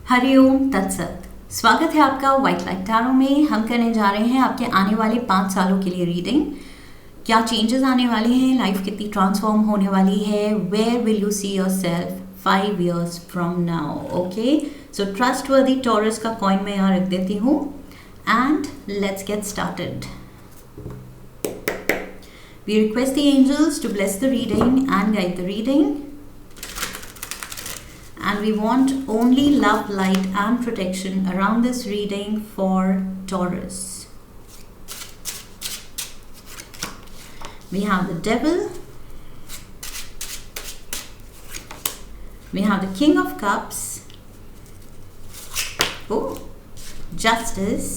हरिओम तत्सत। स्वागत है आपका व्हाइट लाइट टैरो में। हम करने जा रहे हैं आपके आने वाले 5 सालों के लिए रीडिंग। क्या चेंजेस आने वाले हैं, लाइफ कितनी ट्रांसफॉर्म होने वाली है, where will you see yourself 5 years from now. Okay, so trustworthy Taurus का कॉइन मैं यहाँ रख देती हूँ and let's get started. We request the angels to bless the reading and guide the reading. And we want only love, light and protection around this reading for Taurus. We have the Devil. We have the King of Cups. Oh, Justice.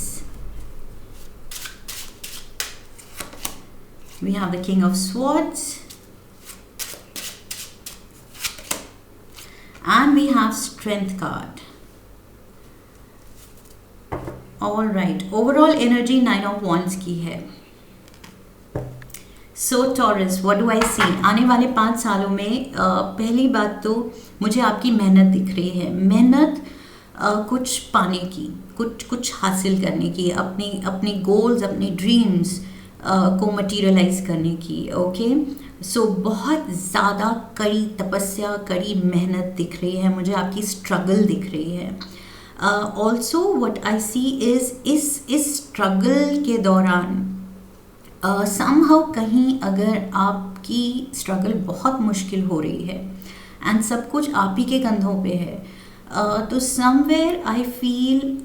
We have the King of Swords. And we have Strength card. All right, overall energy 9 of Wands की है. So Taurus, what do I see? आने वाले 5 सालों में पहली बात तो मुझे आपकी मेहनत दिख रही है। मेहनत कुछ पाने की, कुछ हासिल करने की, अपनी गोल्स, अपने ड्रीम्स को मटीरियलाइज करने की। ओके, सो बहुत ज़्यादा कड़ी तपस्या, कड़ी मेहनत दिख रही है मुझे, आपकी स्ट्रगल दिख रही है। Also what I see is इस स्ट्रगल के दौरान समहाउ कहीं अगर आपकी स्ट्रगल बहुत मुश्किल हो रही है एंड सब कुछ आप ही के कंधों पे है, तो somewhere I feel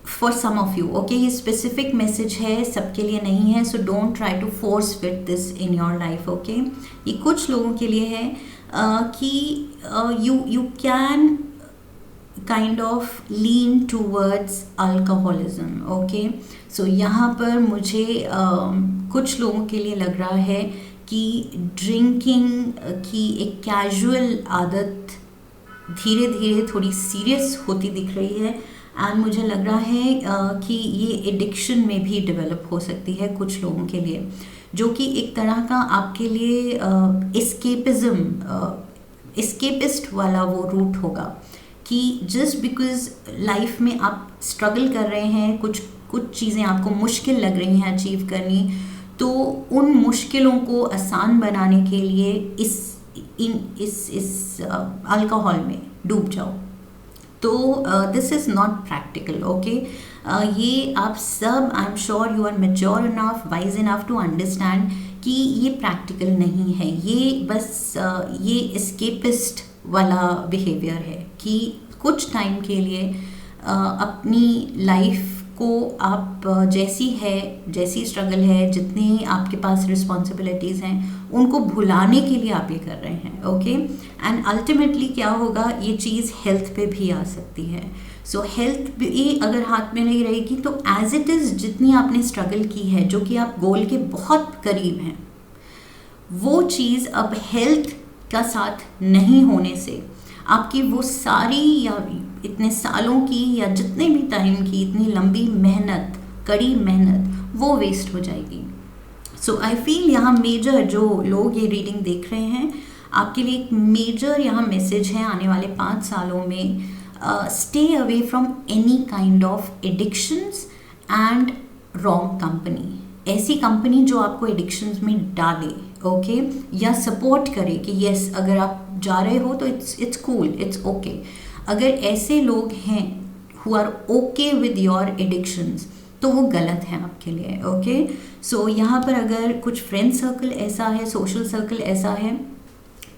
for some of you, okay, ये स्पेसिफिक मैसेज है, सबके लिए नहीं है, so don't try to force fit this in your life. Okay, ये कुछ लोगों के लिए है कि you can kind of lean towards alcoholism. Okay, so यहाँ पर मुझे कुछ लोगों के लिए लग रहा है कि ड्रिंकिंग की एक कैजुअल आदत धीरे धीरे थोड़ी सीरियस होती दिख रही है एंड मुझे लग रहा है कि ये एडिक्शन में भी डेवलप हो सकती है कुछ लोगों के लिए, जो कि एक तरह का आपके लिए एस्केपिस्ट वाला वो रूट होगा कि जस्ट बिकॉज लाइफ में आप स्ट्रगल कर रहे हैं, कुछ चीज़ें आपको मुश्किल लग रही हैं अचीव करनी, तो उन मुश्किलों को आसान बनाने के लिए इस अल्कोहल में डूब जाओ। तो this is not practical. Okay, ये आप सब, I am sure you are mature enough, wise enough to understand कि ये प्रैक्टिकल नहीं है, ये बस ये एस्केपिस्ट वाला बिहेवियर है कि कुछ टाइम के लिए अपनी लाइफ को आप जैसी स्ट्रगल है, जितनी आपके पास रिस्पॉन्सिबिलिटीज़ हैं, उनको भुलाने के लिए आप ये कर रहे हैं। ओके, एंड अल्टीमेटली क्या होगा, ये चीज़ हेल्थ पे भी आ सकती है। सो हेल्थ भी अगर हाथ में नहीं रहेगी तो एज इट इज़ जितनी आपने स्ट्रगल की है, जो कि आप गोल के बहुत करीब हैं, वो चीज़ अब हेल्थ का साथ नहीं होने से आपकी वो सारी या इतने सालों की या जितने भी टाइम की इतनी लंबी मेहनत, कड़ी मेहनत, वो वेस्ट हो जाएगी। सो आई फील यहाँ मेजर, जो लोग ये रीडिंग देख रहे हैं, आपके लिए एक मेजर यहाँ मैसेज है आने वाले 5 सालों में, stay away from any kind of addictions and wrong company. ऐसी कंपनी जो आपको एडिक्शंस में डाले, ओके, या सपोर्ट करे कि यस अगर आप जा रहे हो तो इट्स कूल, इट्स ओके। अगर ऐसे लोग हैं who are okay with your addictions, तो वो गलत है आपके लिए। ओके, सो यहाँ पर अगर कुछ फ्रेंड सर्कल ऐसा है, सोशल सर्कल ऐसा है,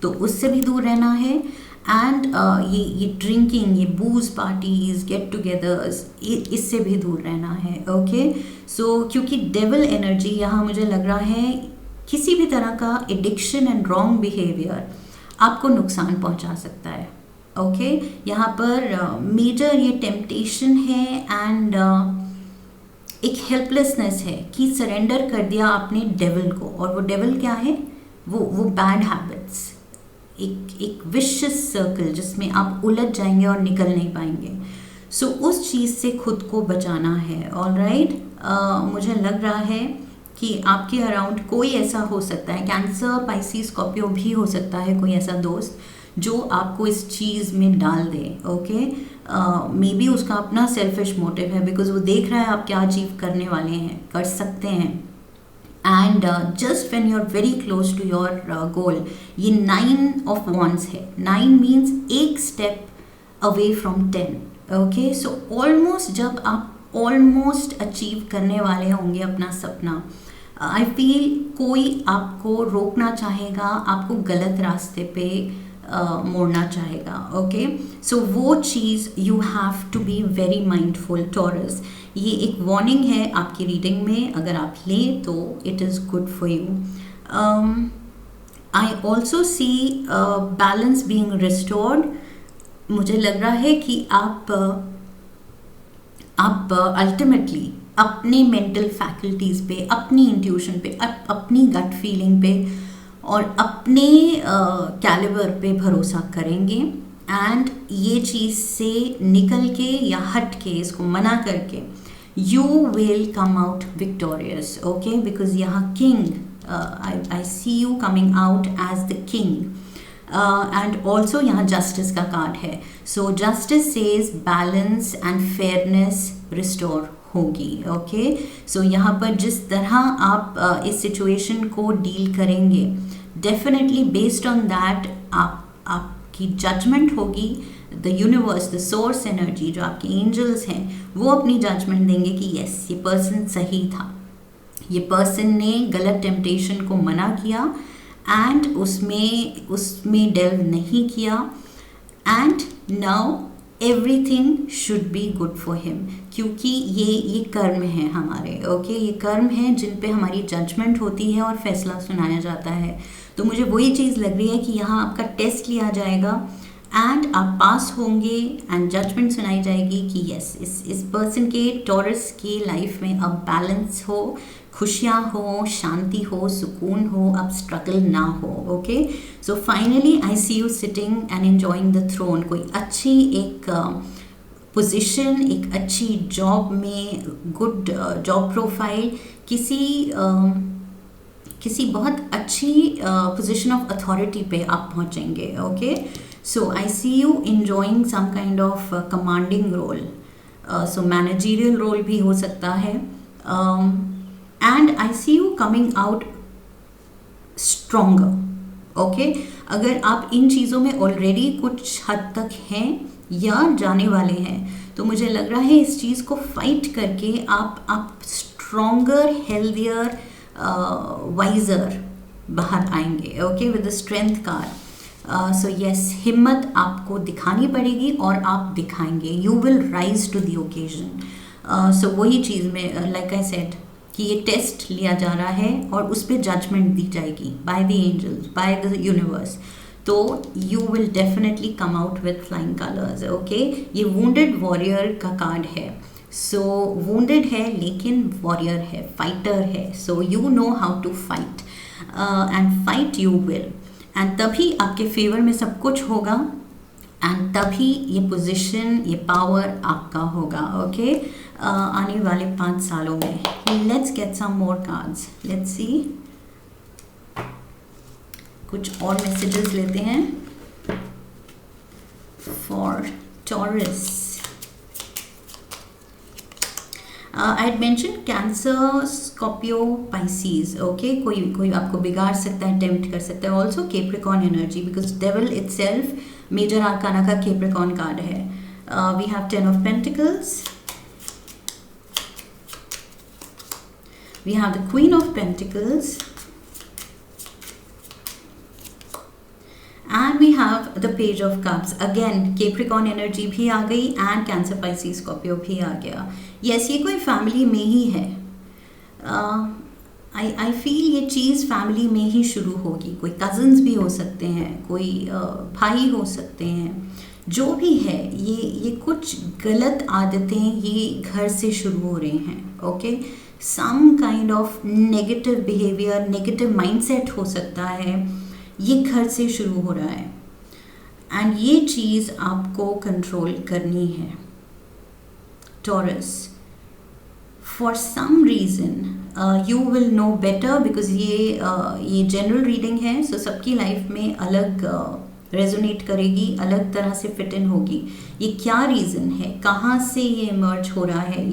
तो उससे भी दूर रहना है। एंड ये ड्रिंकिंग, ये बूज पार्टीज, गेट टुगेदर्स, इससे भी दूर रहना है। ओके, सो क्योंकि डेविल एनर्जी यहाँ मुझे लग रहा है किसी भी तरह का एडिक्शन एंड रॉन्ग बिहेवियर आपको नुकसान पहुंचा सकता है। ओके, यहाँ पर मेजर ये टेम्पटेशन है एंड एक हेल्पलेसनेस है कि सरेंडर कर दिया आपने डेविल को, और वो डेविल क्या है, वो बैड हैबिट्स, एक विशियस सर्कल जिसमें आप उलझ जाएंगे और निकल नहीं पाएंगे। सो उस चीज़ से खुद को बचाना है। ऑलराइट, मुझे लग रहा है कि आपके अराउंड कोई ऐसा हो सकता है, कैंसर, पाइसिस, स्कॉर्पियो भी हो सकता है, कोई ऐसा दोस्त जो आपको इस चीज़ में डाल दे। ओके, मे बी उसका अपना सेल्फिश मोटिव है, बिकॉज वो देख रहा है आप क्या अचीव करने वाले हैं, कर सकते हैं। And just when you are very close to your goal, ये 9 ऑफ वॉन्ड्स है। 9 मीन्स एक step away from 10। Okay, so almost जब आप ऑलमोस्ट अचीव करने वाले होंगे अपना सपना, आई फील कोई आपको रोकना चाहेगा, आपको गलत रास्ते पे मोड़ना चाहेगा। ओके, सो वो चीज़ you have to be very mindful Taurus. ये एक वार्निंग है आपकी रीडिंग में, अगर आप लें तो it is good for you. I also see balance being restored. मुझे लग रहा है कि आप अल्टीमेटली अपनी मेंटल फैकल्टीज़ पे, अपनी इंट्यूशन पे, अपनी गट फीलिंग पे और अपने कैलिबर पे भरोसा करेंगे। एंड ये चीज़ से निकल के या हट के, इसको मना करके, you will come out victorious. Okay, because यहाँ king, I see you coming out as the king. And also यहाँ जस्टिस का कार्ड है। So justice says balance and fairness restore होगी। ओके, सो यहाँ पर जिस तरह आप इस सिचुएशन को डील करेंगे, डेफिनेटली बेस्ड ऑन दैट आपकी जजमेंट होगी। The universe, the source energy, जो आपके एंजल्स हैं, वो अपनी जजमेंट देंगे कि यस, ये पर्सन सही था, ये पर्सन ने गलत टेम्पटेशन को मना किया एंड उसमें डेल्व नहीं किया, and now everything should be good for him. क्योंकि ये कर्म है हमारे। ओके, ये कर्म है जिन पे हमारी जजमेंट होती है और फैसला सुनाया जाता है। तो मुझे वही चीज़ लग रही है कि यहाँ आपका टेस्ट लिया जाएगा एंड आप पास होंगे एंड जजमेंट सुनाई जाएगी कि यस, इस पर्सन के, टॉरस की लाइफ में अब बैलेंस हो, खुशियाँ हो, शांति हो, सुकून हो, अब स्ट्रगल ना हो। Okay, so finally I see you sitting and enjoying the throne. कोई अच्छी एक पोजीशन, एक अच्छी जॉब में, गुड जॉब प्रोफाइल, किसी बहुत अच्छी पोजीशन ऑफ अथॉरिटी पे आप पहुंचेंगे। Okay, so I see you enjoying some kind of commanding role, so managerial role भी हो सकता है। And I see you coming out stronger. Okay, अगर आप इन चीज़ों में ऑलरेडी कुछ हद तक हैं या जाने वाले हैं, तो मुझे लग रहा है इस चीज़ को फाइट करके आप स्ट्रोंगर, हेल्दियर, वाइजर बाहर आएंगे। Okay, with the strength card. So yes, हिम्मत आपको दिखानी पड़ेगी और आप दिखाएंगे। You will rise to the occasion. So वही चीज़ में, लाइक आई सेड, कि ये टेस्ट लिया जा रहा है और उस पर जजमेंट दी जाएगी by the angels, by the universe. तो you will definitely come out with flying colours. Okay, ये वुंडेड वॉरियर का कार्ड है। सो वुंडेड है लेकिन वॉरियर है, फाइटर है। So you know how to fight and fight you will, and तभी आपके फेवर में सब कुछ होगा एंड तभी ये पोजीशन, ये पावर आपका होगा। ओके, आने वाले 5 सालों में। Let's get some more cards, let's see, कुछ और मैसेजेस लेते हैं for Taurus. I had mention Cancer, Scorpio, Pisces. Okay, कोई आपको बिगाड़ सकता है, टेम्प्ट कर सकता है। Also Capricorn energy, because devil itself major arcana का केप्रिकॉन कार्ड है। We have 10 of pentacles, we have the Queen of Pentacles, and we have the Page of Cups. Again Capricorn energy भी आ गई and Cancer, Pisces, Scorpio भी आ गया। Yes, ये कोई family में ही है। आई फील ये चीज़ फैमिली में ही शुरू होगी। कोई कज़न्स भी हो सकते हैं, कोई भाई हो सकते हैं, जो भी है, ये कुछ गलत आदतें ये घर से शुरू हो रही हैं। Okay, some kind of negative behaviour, negative mindset हो सकता है, ये घर से शुरू हो रहा है एंड ये चीज़ आपको कंट्रोल करनी है Taurus. For some reason you will know better, because ये जनरल रीडिंग है। सो सबकी लाइफ में अलग रेजोनेट करेगी, अलग तरह से फिट इन होगी। ये क्या रीज़न है, कहाँ से ये इमर्ज हो रहा है,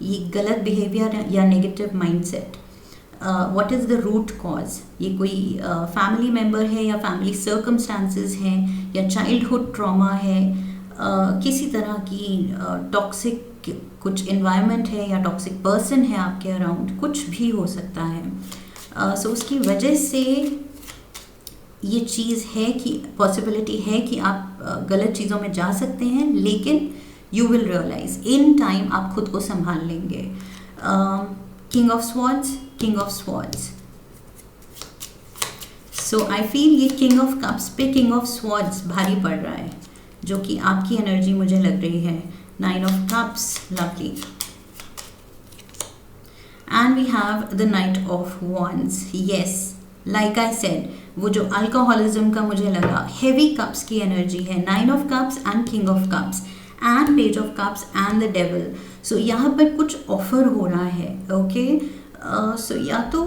ये गलत बिहेवियर या negative mindset, what is the root cause. ये कोई फैमिली मेम्बर है या फैमिली सर्कमस्टांसेस हैं या चाइल्डहुड ट्रॉमा है, किसी तरह की टॉक्सिक कुछ इन्वायरमेंट है या टॉक्सिक पर्सन है आपके अराउंड, कुछ भी हो सकता है। सो उसकी वजह से ये चीज़ है कि पॉसिबिलिटी है कि आप गलत चीज़ों में जा सकते हैं, लेकिन you will realise in time, आप खुद को संभाल लेंगे। King of swords, so I feel ये किंग ऑफ कप्स पे किंग ऑफ स्वॉर्ड्स भारी पड़ रहा है, जो कि आपकी एनर्जी मुझे लग रही है। 9 of cups, lovely. And we have the Knight of Wands. Yes, like I said, वो जो अल्कोहलिज्म का मुझे लगा, हेवी कप्स की एनर्जी है। 9 of cups and king of cups and page of cups and the devil. So यहाँ पर कुछ ऑफर हो रहा है, ओके। सो या तो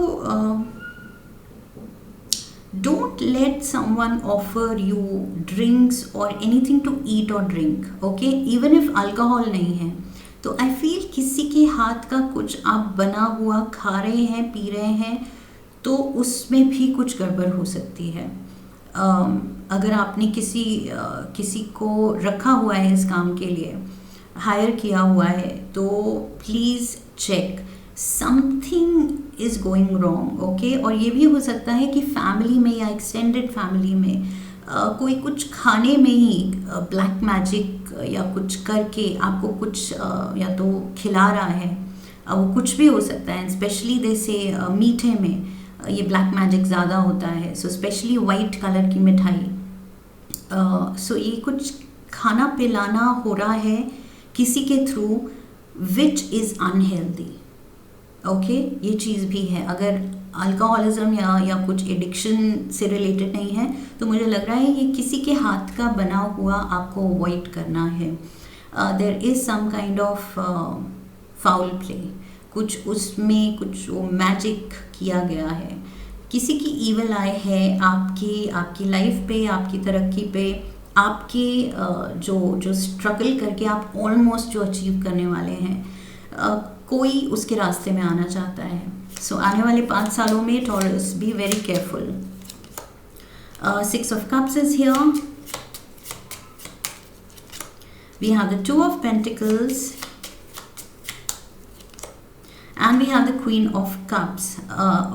don't let someone offer you drinks or anything to eat or drink, okay, even if alcohol नहीं है, तो I feel किसी के हाथ का कुछ आप बना हुआ खा रहे हैं, पी रहे हैं, तो उसमें भी कुछ गड़बड़ हो सकती है। अगर आपने किसी को रखा हुआ है इस काम के लिए, हायर किया हुआ है, तो please check, something is going wrong, okay. और ये भी हो सकता है कि फैमिली में या एक्सटेंडेड फैमिली में कोई कुछ खाने में ही ब्लैक मैजिक या कुछ करके आपको कुछ या तो खिला रहा है, वो कुछ भी हो सकता है। स्पेशली जैसे मीठे में ये ब्लैक मैजिक ज़्यादा होता है, सो स्पेशली वाइट कलर की मिठाई, सो ये कुछ खाना पिलाना हो रहा है किसी के through which is unhealthy, okay. ये चीज़ भी है। अगर अल्कोहलिज्म या कुछ एडिक्शन से रिलेटेड नहीं है, तो मुझे लग रहा है ये किसी के हाथ का बना हुआ आपको अवॉइड करना है। There is some kind of foul play, कुछ उसमें कुछ वो मैजिक किया गया है, किसी की ईवल आई है आपकी लाइफ पे, आपकी तरक्की पे, आपके जो स्ट्रगल करके आप ऑलमोस्ट जो अचीव करने वाले हैं, कोई उसके रास्ते में आना चाहता है। सो आने वाले 5 सालों में taurus be very careful. 6 of cups is here. We have the 2 of pentacles and we have the queen of cups.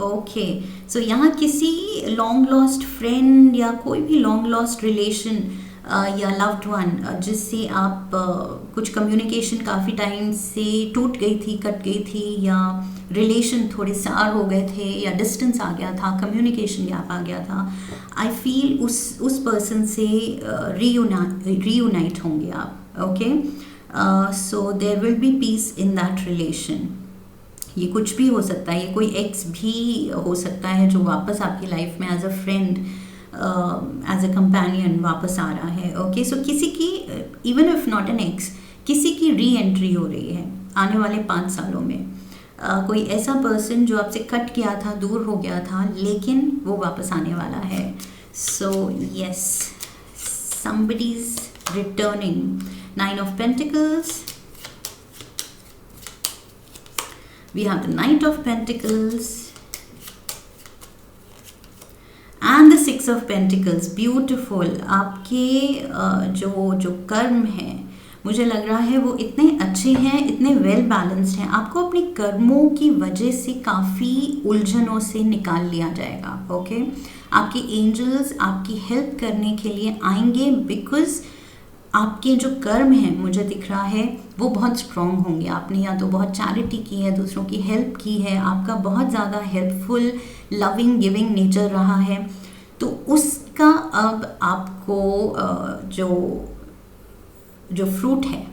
Okay, so यहाँ किसी long lost friend या कोई भी long lost relation या लव्ड वन जिससे आप कुछ कम्युनिकेशन काफ़ी टाइम से टूट गई थी, कट गई थी, या रिलेशन थोड़े सार हो गए थे, या डिस्टेंस आ गया था, कम्युनिकेशन गैप आ गया था, आई फील उस पर्सन से रीयूनाइट होंगे आप, okay. So there will be peace in that relation. ये कुछ भी हो सकता है, ये कोई एक्स भी हो सकता है जो वापस आपकी लाइफ में as a friend, as a companion वापस आ रहा है, ओके। सो किसी की, even if not an ex, किसी की री एंट्री हो रही है आने वाले 5 सालों में। कोई ऐसा पर्सन जो आपसे कट किया था, दूर हो गया था, लेकिन वो वापस आने वाला है। So yes, somebody is returning. 9 of Pentacles. We have the Knight of Pentacles and the 6 of Pentacles. Beautiful. आपके जो कर्म हैं, मुझे लग रहा है वो इतने अच्छे हैं, इतने वेल बैलेंस्ड हैं। आपको अपने कर्मों की वजह से काफ़ी उलझनों से निकाल लिया जाएगा, ओके। आपके एंजल्स आपकी हेल्प करने के लिए आएंगे, बिकॉज आपके जो कर्म हैं, मुझे दिख रहा है, वो बहुत स्ट्रॉन्ग होंगे। आपने या तो बहुत चैरिटी की है, दूसरों की हेल्प की है, आपका बहुत ज़्यादा हेल्पफुल, लविंग, गिविंग नेचर रहा है, तो उसका अब आपको जो फ्रूट है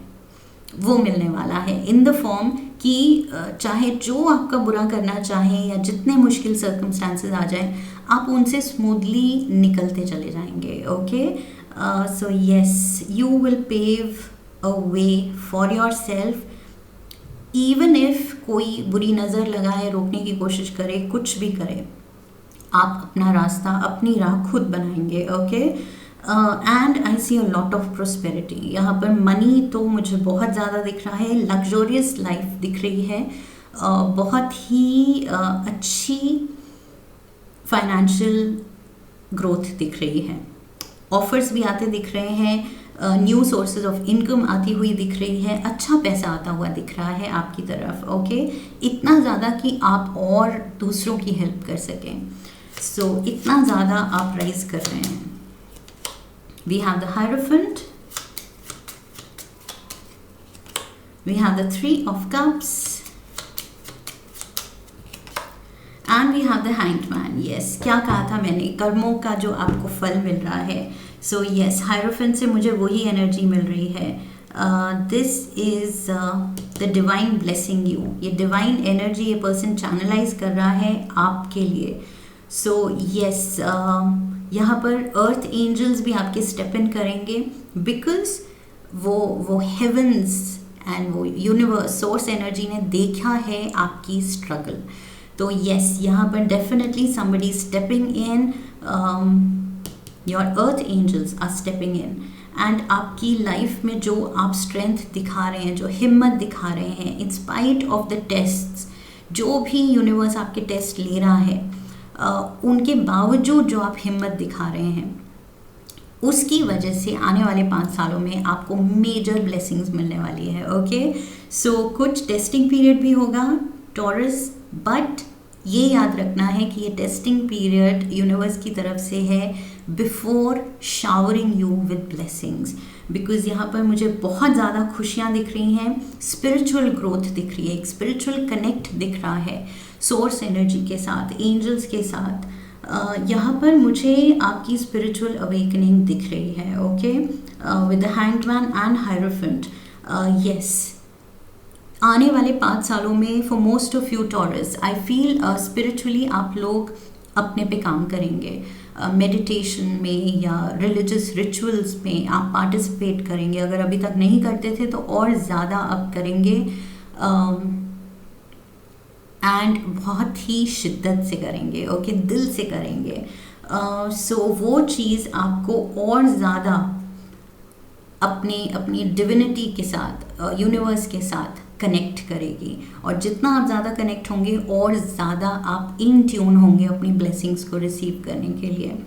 वो मिलने वाला है, इन द फॉर्म कि चाहे जो आपका बुरा करना चाहें या जितने मुश्किल सर्कमस्टांसेस आ जाएं, आप उनसे स्मूथली निकलते चले जाएंगे, okay. So yes, you will pave a way for yourself, even if कोई बुरी नज़र लगाए, रोकने की कोशिश करे, कुछ भी करे, आप अपना रास्ता, अपनी राह खुद बनाएंगे, okay. And I see a lot of prosperity. यहाँ पर मनी तो मुझे बहुत ज़्यादा दिख रहा है, लग्जोरियस लाइफ दिख रही है, बहुत ही अच्छी फाइनेंशियल ग्रोथ दिख रही है, ऑफर्स भी आते दिख रहे हैं, न्यू सोर्सेज ऑफ इनकम आती हुई दिख रही है, अच्छा पैसा आता हुआ दिख रहा है आपकी तरफ। ओके, इतना ज़्यादा कि आप और दूसरों की हेल्प कर सकें। सो इतना ज़्यादा आप राइज कर रहे हैं। We have the Hierophant, we have the Three of Cups, and we have the Hanged Man. Yes, क्या कहा था मैंने, कर्मों का जो आपको फल मिल रहा है। सो यस, Hierophant से मुझे वही एनर्जी मिल रही है। This is the divine blessing you. ये डिवाइन एनर्जी ये पर्सन चैनलाइज कर रहा है आपके लिए। सो यस, यहाँ पर अर्थ एंजल्स भी आपके स्टेप इन करेंगे, बिकॉज वो हेवंस एंड वो यूनिवर्स सोर्स एनर्जी ने देखा है आपकी स्ट्रगल। तो यस, यहाँ पर definitely somebody stepping in, your earth angels are stepping in, and आपकी लाइफ में जो आप स्ट्रेंथ दिखा रहे हैं, जो हिम्मत दिखा रहे हैं, in spite of the tests, जो भी यूनिवर्स आपके टेस्ट ले रहा है, उनके बावजूद जो आप हिम्मत दिखा रहे हैं, उसकी वजह से आने वाले 5 सालों में आपको मेजर ब्लेसिंग्स मिलने वाली है। ओके, सो कुछ टेस्टिंग पीरियड भी होगा टॉरस, बट ये याद रखना है कि ये टेस्टिंग पीरियड यूनिवर्स की तरफ से है before showering you with blessings, because यहाँ पर मुझे बहुत ज़्यादा खुशियाँ दिख रही हैं, स्पिरिचुअल ग्रोथ दिख रही है, एक स्पिरिचुअल कनेक्ट दिख रहा है सोर्स एनर्जी के साथ, एंजल्स के साथ। यहाँ पर मुझे आपकी स्पिरिचुअल अवेकनिंग दिख रही है। Okay, with the hanged man and hierophant. Yes, आने वाले 5 सालों में for most of you taurus, I feel spiritually आप लोग अपने पे काम करेंगे, मेडिटेशन में या रिलीजियस रिचुअल्स में आप पार्टिसिपेट करेंगे। अगर अभी तक नहीं करते थे तो और ज़्यादा अब करेंगे, एंड बहुत ही शिद्दत से करेंगे। ओके, दिल से करेंगे। सो वो चीज़ आपको और ज़्यादा अपनी डिविनिटी के साथ, यूनिवर्स के साथ कनेक्ट करेगी, और जितना आप ज़्यादा कनेक्ट होंगे और ज़्यादा आप इन ट्यून होंगे अपनी ब्लेसिंग्स को रिसीव करने के लिए।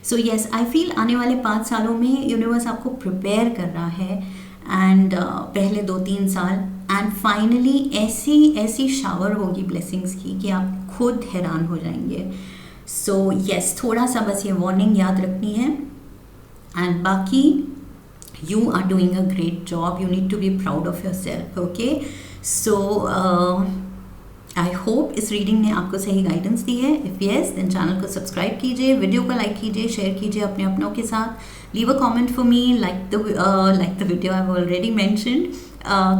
सो यस, आई फील आने वाले 5 सालों में यूनिवर्स आपको प्रिपेयर कर रहा है, एंड पहले 2-3 साल, एंड फाइनली ऐसी शावर होगी ब्लेसिंग्स की कि आप खुद हैरान हो जाएंगे। सो यस, थोड़ा सा बस ये वार्निंग याद रखनी है, एंड बाकी you are doing a great job. You need to be proud of yourself. Okay, so I hope इस रीडिंग ने आपको सही गाइडेंस दी है। इफ़ yes, then चैनल को सब्सक्राइब कीजिए, वीडियो को लाइक कीजिए, शेयर कीजिए अपनों के साथ, leave a comment for me, like the video I've already mentioned,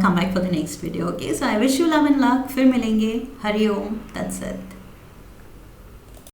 come back for the next video. Okay, so I wish you love and luck। फिर मिलेंगे। हरि ओम तत्सत।